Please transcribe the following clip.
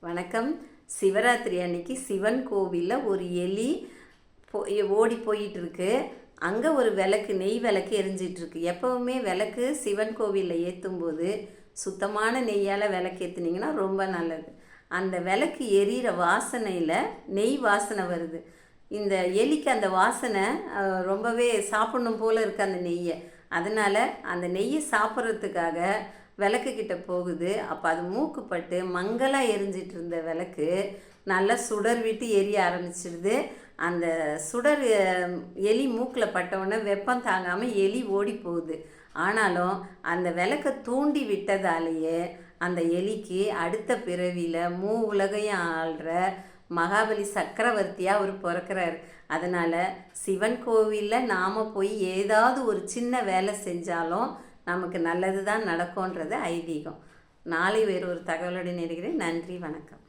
வணக்கம். சிவராத்திரி அன்னைக்கு சிவன் கோவிலில் ஒரு எலி ஓடி போயிட்டுருக்கு. அங்கே ஒரு விளக்கு, நெய் விளக்கு எரிஞ்சிட்ருக்கு. எப்போவுமே விளக்கு சிவன் கோவிலில் ஏற்றும்போது சுத்தமான நெய்யால் விளக்கு ஏற்றுனீங்கன்னா ரொம்ப நல்லது. அந்த விளக்கு எரியிற வாசனையில் நெய் வாசனை வருது. இந்த எலிக்கு அந்த வாசனை ரொம்பவே சாப்பிடணும் போல் இருக்குது அந்த நெய்யை. அதனால் அந்த நெய்யை சாப்பிட்றதுக்காக விளக்கு கிட்ட போகுது. அப்போ அது மூக்குப்பட்டு மங்கலாக எரிஞ்சிட்டு இருந்த விளக்கு நல்லா சுடர் விட்டு எரிய ஆரம்பிச்சிடுது. அந்த சுடர் எலி மூக்கில் பட்டவுடனே வெப்பம் தாங்காமல் எலி ஓடி போகுது. ஆனாலும் அந்த விளக்கை தூண்டி விட்டதாலேயே அந்த எலிக்கு அடுத்த பிறவியில் உலகையும் ஆள்ற மகாபலி சக்கரவர்த்தியாக அவர் பிறக்கிறார். அதனால் சிவன் கோவிலில் நாம் போய் ஏதாவது ஒரு சின்ன வேலை செஞ்சாலும் நமக்கு நல்லது தான் நடக்கும்ன்றது ஐதீகம். நாளை வேறு ஒரு தகவலுடன் இருக்கிறேன். நன்றி, வணக்கம்.